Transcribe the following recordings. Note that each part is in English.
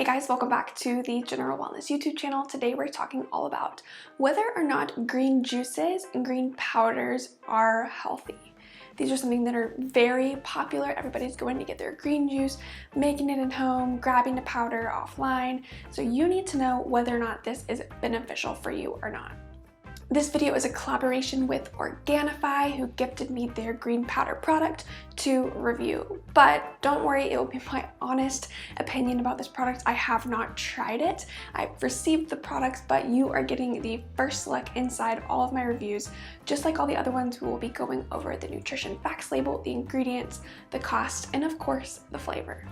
Hey guys, welcome back to the General Wellness YouTube channel. Today we're talking all about whether or not green juices and green powders are healthy. These are something that are very popular. Everybody's going to get their green juice, making it at home, grabbing a powder offline. So you need to know whether or not this is beneficial for you or not. This video is a collaboration with Organifi, who gifted me their green powder product to review. But don't worry, it will be my honest opinion about this product. I have not tried it. I've received the products, but you are getting the first look inside all of my reviews. Just like all the other ones, we will be going over the nutrition facts label, the ingredients, the cost, and of course, the flavor.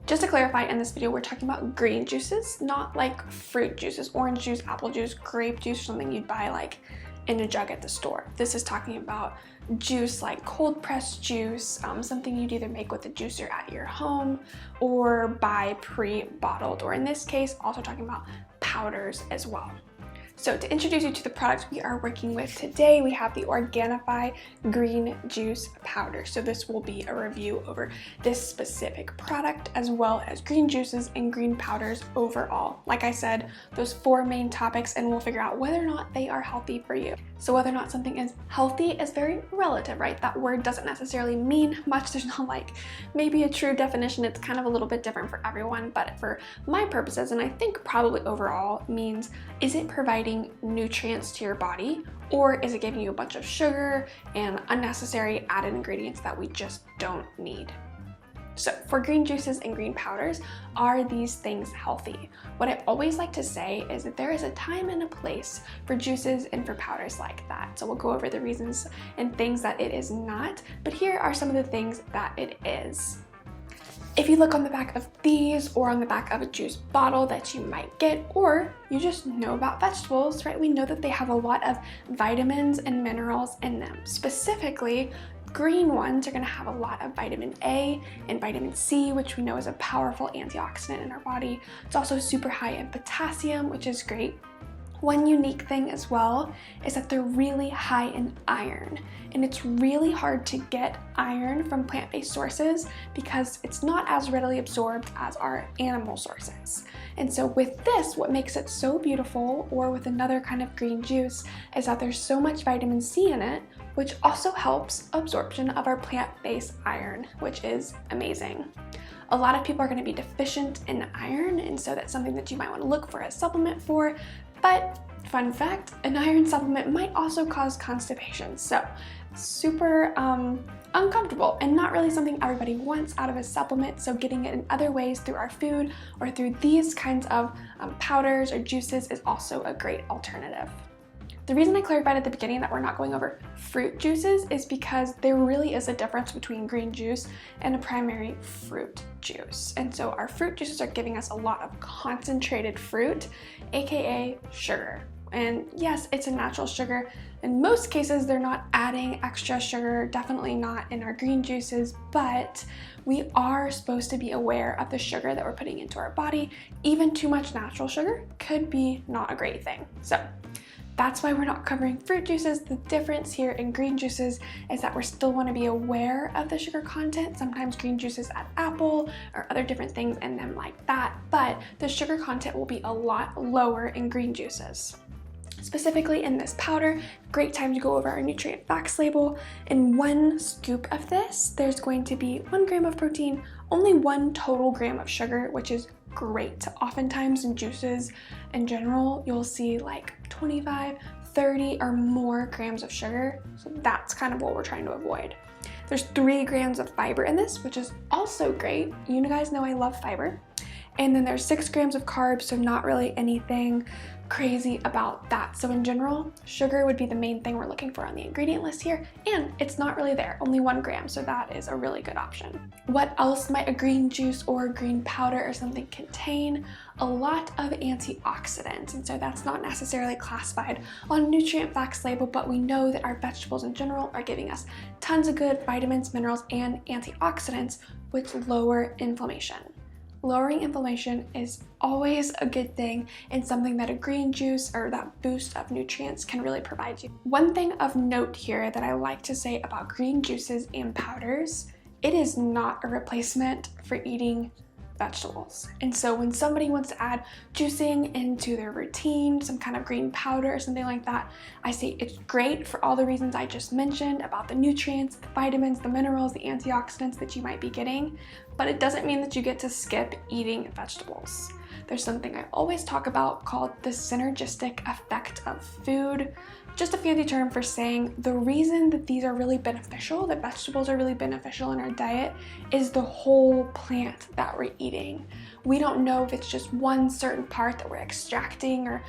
Just to clarify, in this video, we're talking about green juices, not like fruit juices, orange juice, apple juice, grape juice, or something you'd buy like in a jug at the store. This is talking about juice like cold pressed juice, something you'd either make with a juicer at your home or buy pre-bottled, or in this case, also talking about powders as well. So to introduce you to the products we are working with today, we have the Organifi Green Juice Powder. So this will be a review over this specific product, as well as green juices and green powders overall. Like I said, those four main topics, and we'll figure out whether or not they are healthy for you. So whether or not something is healthy is very relative, right? That word doesn't necessarily mean much. There's not like maybe a true definition. It's kind of a little bit different for everyone, but for my purposes, and I think probably overall, means, is it providing nutrients to your body, or is it giving you a bunch of sugar and unnecessary added ingredients that we just don't need? So for green juices and green powders, are these things healthy? What I always like to say is that there is a time and a place for juices and for powders like that. So we'll go over the reasons and things that it is not, but here are some of the things that it is. If you look on the back of these, or on the back of a juice bottle that you might get, or you just know about vegetables, right? We know that they have a lot of vitamins and minerals in them. Specifically, green ones are going to have a lot of vitamin A and vitamin C, which we know is a powerful antioxidant in our body. It's also super high in potassium, which is great. One unique thing as well is that they're really high in iron, and it's really hard to get iron from plant-based sources because it's not as readily absorbed as our animal sources. And so with this, what makes it so beautiful, or with another kind of green juice, is that there's so much vitamin C in it, which also helps absorption of our plant-based iron, which is amazing. A lot of people are going to be deficient in iron, and so that's something that you might want to look for a supplement for. But fun fact, an iron supplement might also cause constipation. So super uncomfortable, and not really something everybody wants out of a supplement. So getting it in other ways through our food or through these kinds of powders or juices is also a great alternative. The reason I clarified at the beginning that we're not going over fruit juices is because there really is a difference between green juice and a primary fruit juice. And so our fruit juices are giving us a lot of concentrated fruit, aka sugar. And yes, it's a natural sugar. In most cases, they're not adding extra sugar, definitely not in our green juices, but we are supposed to be aware of the sugar that we're putting into our body. Even too much natural sugar could be not a great thing. So that's why we're not covering fruit juices. The difference here in green juices is that we still want to be aware of the sugar content. Sometimes green juices add apple or other different things in them like that, but the sugar content will be a lot lower in green juices. Specifically in this powder, great time to go over our nutrient facts label. In 1 scoop of this, there's going to be 1 gram of protein, only 1 total gram of sugar, which is great. Oftentimes in juices in general, you'll see like 25, 30 or more grams of sugar. So that's kind of what we're trying to avoid. There's 3 grams of fiber in this, which is also great. You guys know I love fiber. And then there's 6 grams of carbs, so not really anything crazy about that. So in general, sugar would be the main thing we're looking for on the ingredient list here, and it's not really there, only 1 gram, so that is a really good option. What else might a green juice or a green powder or something contain? A lot of antioxidants, and so that's not necessarily classified on a nutrient facts label, but we know that our vegetables in general are giving us tons of good vitamins, minerals, and antioxidants, which lower inflammation. Lowering inflammation is always a good thing, and something that a green juice or that boost of nutrients can really provide you. One thing of note here that I like to say about green juices and powders, it is not a replacement for eating vegetables. And so when somebody wants to add juicing into their routine, some kind of green powder or something like that, I say it's great for all the reasons I just mentioned about the nutrients, the vitamins, the minerals, the antioxidants that you might be getting, but it doesn't mean that you get to skip eating vegetables. There's something I always talk about called the synergistic effect of food. Just a fancy term for saying the reason that these are really beneficial, that vegetables are really beneficial in our diet, is the whole plant that we're eating. We don't know if it's just one certain part that we're extracting or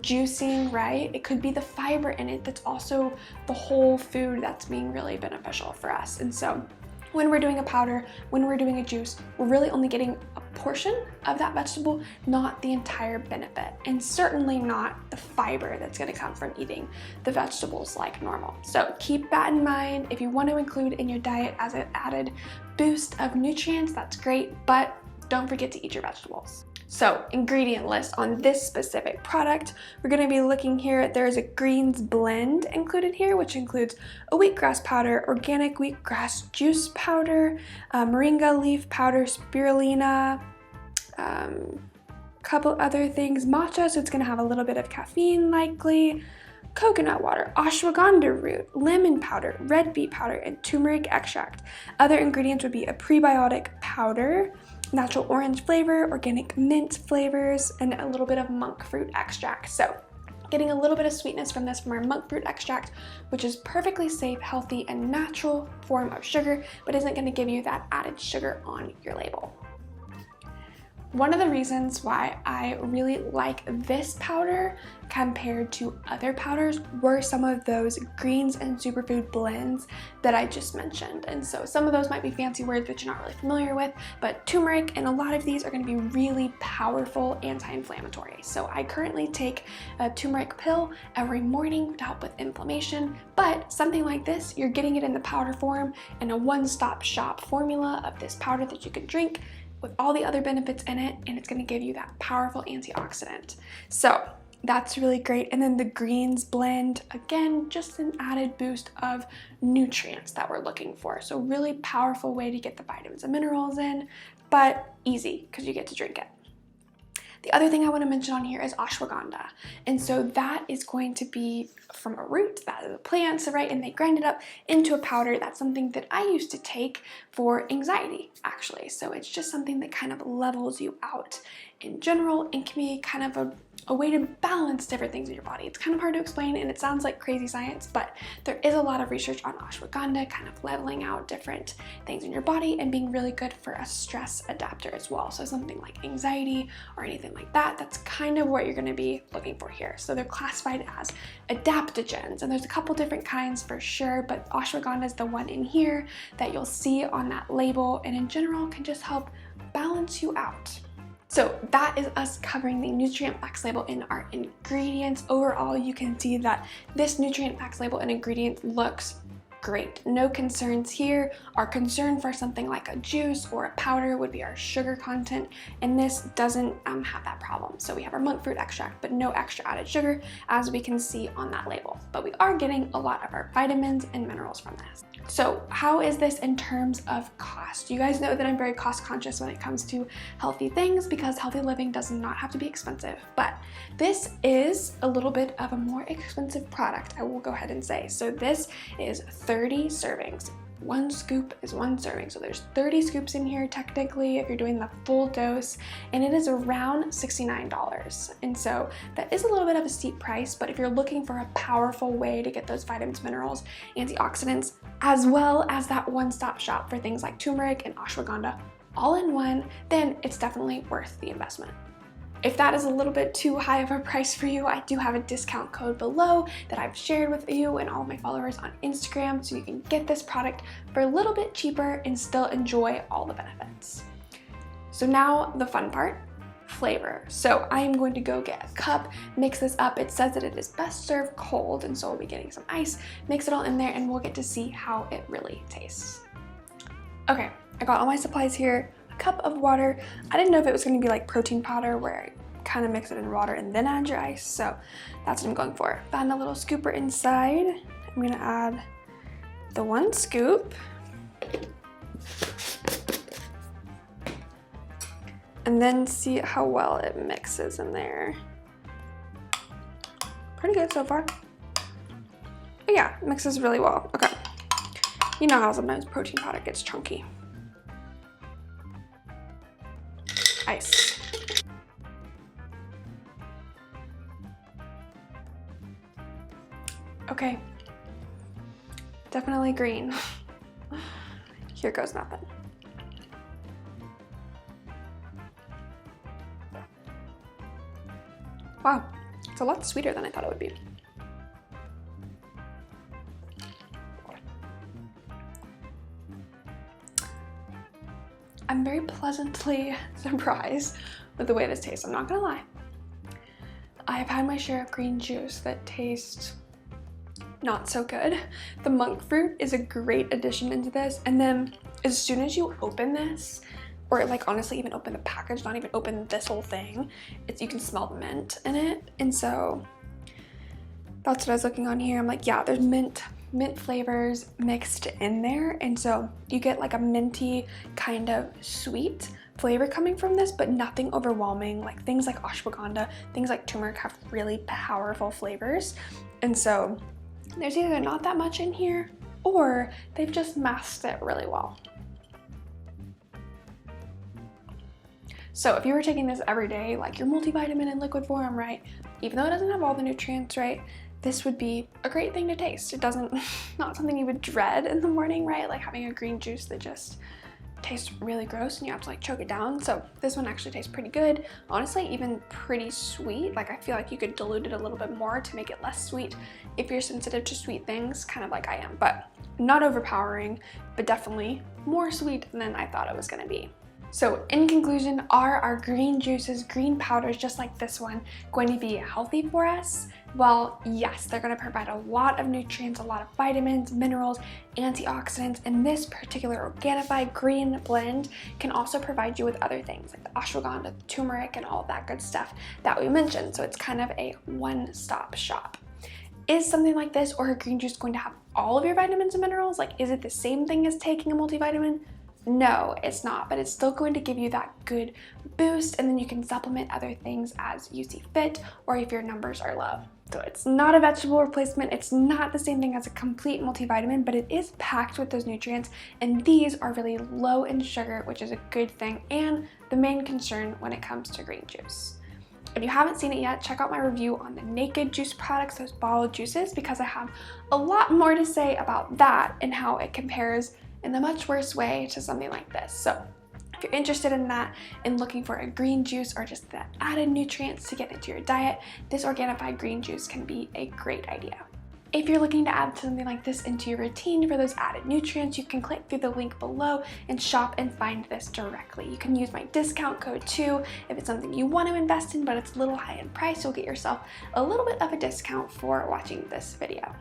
juicing, right? It could be the fiber in it that's also the whole food that's being really beneficial for us. And so when we're doing a powder, when we're doing a juice, we're really only getting a portion of that vegetable, not the entire benefit, and certainly not the fiber that's going to come from eating the vegetables like normal. So keep that in mind. If you want to include in your diet as an added boost of nutrients, that's great, but don't forget to eat your vegetables. So ingredient list on this specific product, we're going to be looking here. There's a greens blend included here, which includes a wheatgrass powder, organic wheatgrass juice powder, moringa leaf powder, spirulina, couple other things, matcha, so it's going to have a little bit of caffeine likely, coconut water, ashwagandha root, lemon powder, red beet powder, and turmeric extract. Other ingredients would be a prebiotic powder, natural orange flavor, organic mint flavors, and a little bit of monk fruit extract. So getting a little bit of sweetness from this from our monk fruit extract, which is perfectly safe, healthy, and natural form of sugar, but isn't going to give you that added sugar on your label. One of the reasons why I really like this powder compared to other powders were some of those greens and superfood blends that I just mentioned. And so some of those might be fancy words that you're not really familiar with, but turmeric and a lot of these are going to be really powerful anti-inflammatory. So I currently take a turmeric pill every morning to help with inflammation, but something like this, you're getting it in the powder form and a one-stop shop formula of this powder that you can drink with all the other benefits in it, and it's going to give you that powerful antioxidant. So that's really great. And then the greens blend, again, just an added boost of nutrients that we're looking for. So really powerful way to get the vitamins and minerals in, but easy because you get to drink it. The other thing I want to mention on here is ashwagandha. And so that is going to be from a root, that is a plant, right? And they grind it up into a powder. That's something that I used to take for anxiety, actually. So it's just something that kind of levels you out in general and can be kind of a way to balance different things in your body. It's kind of hard to explain and it sounds like crazy science, but there is a lot of research on ashwagandha kind of leveling out different things in your body and being really good for a stress adapter as well. So something like anxiety or anything like that, that's kind of what you're going to be looking for here. So they're classified as adaptogens, and there's a couple different kinds for sure, but ashwagandha is the one in here that you'll see on that label, and in general can just help balance you out. So that is us covering the nutrient facts label in our ingredients. Overall, you can see that this nutrient facts label and ingredients looks great. No concerns here. Our concern for something like a juice or a powder would be our sugar content, and this doesn't have that problem. So we have our monk fruit extract, but no extra added sugar, as we can see on that label. But we are getting a lot of our vitamins and minerals from this. So how is this in terms of cost? You guys know that I'm very cost conscious when it comes to healthy things because healthy living does not have to be expensive, but this is a little bit of a more expensive product, I will go ahead and say. So this is 30 servings. One scoop is one serving. So there's 30 scoops in here technically if you're doing the full dose, and it is around $69. And so that is a little bit of a steep price, but if you're looking for a powerful way to get those vitamins, minerals, antioxidants, as well as that one-stop shop for things like turmeric and ashwagandha all in one, then it's definitely worth the investment. If that is a little bit too high of a price for you, I do have a discount code below that I've shared with you and all of my followers on Instagram, so you can get this product for a little bit cheaper and still enjoy all the benefits. So now the fun part, flavor. So I'm going to go get a cup, mix this up. It says that it is best served cold, and so we'll be getting some ice, mix it all in there, and we'll get to see how it really tastes. Okay, I got all my supplies here. A cup of water. I didn't know if it was going to be like protein powder where I kind of mix it in water and then add your ice, so that's what I'm going for. Found a little scooper inside. I'm going to add the one scoop. and then see how well it mixes in there. Pretty good so far. But yeah, it mixes really well. Okay. You know how sometimes protein powder gets chunky. Ice. Okay. Definitely green. Here goes nothing. Wow, it's a lot sweeter than I thought it would be. I'm very pleasantly surprised with the way this tastes. I'm not gonna lie. I've had my share of green juice that tastes not so good. The monk fruit is a great addition into this, and then as soon as you open this, or like honestly even open the package, not even open this whole thing, you can smell the mint in it. And so that's what I was looking on here. I'm like, yeah, there's mint flavors mixed in there, and so you get like a minty kind of sweet flavor coming from this, but nothing overwhelming. Like things like ashwagandha, things like turmeric have really powerful flavors, and so there's either not that much in here or they've just masked it really well. So if you were taking this every day, like your multivitamin in liquid form, right, even though it doesn't have all the nutrients, right, this would be a great thing to taste. It doesn't, not something you would dread in the morning, right, like having a green juice that just tastes really gross and you have to like choke it down. So this one actually tastes pretty good. Honestly, even pretty sweet. Like I feel like you could dilute it a little bit more to make it less sweet if you're sensitive to sweet things, kind of like I am, but not overpowering, but definitely more sweet than I thought it was gonna be. So in conclusion, are our green juices, green powders, just like this one, going to be healthy for us? Well, yes, they're going to provide a lot of nutrients, a lot of vitamins, minerals, antioxidants, and this particular Organifi Green blend can also provide you with other things like the ashwagandha, the turmeric, and all of that good stuff that we mentioned. So it's kind of a one-stop shop. Is something like this or a green juice going to have all of your vitamins and minerals? Like, is it the same thing as taking a multivitamin? No, it's not, but it's still going to give you that good boost, and then you can supplement other things as you see fit or if your numbers are low. So it's not a vegetable replacement, it's not the same thing as a complete multivitamin, but it is packed with those nutrients, and these are really low in sugar, which is a good thing and the main concern when it comes to green juice. If you haven't seen it yet, check out my review on the naked juice products, those bottled juices, because I have a lot more to say about that and how it compares in a much worse way to something like this. So if you're interested in that and looking for a green juice or just the added nutrients to get into your diet, this Organifi green juice can be a great idea. If you're looking to add something like this into your routine for those added nutrients, you can click through the link below and shop and find this directly. You can use my discount code too if it's something you want to invest in, but it's a little high in price. You'll get yourself a little bit of a discount for watching this video.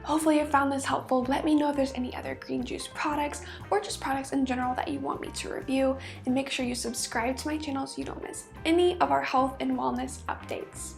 Hopefully you found this helpful. Let me know if there's any other green juice products or just products in general that you want me to review, and make sure you subscribe to my channel so you don't miss any of our health and wellness updates.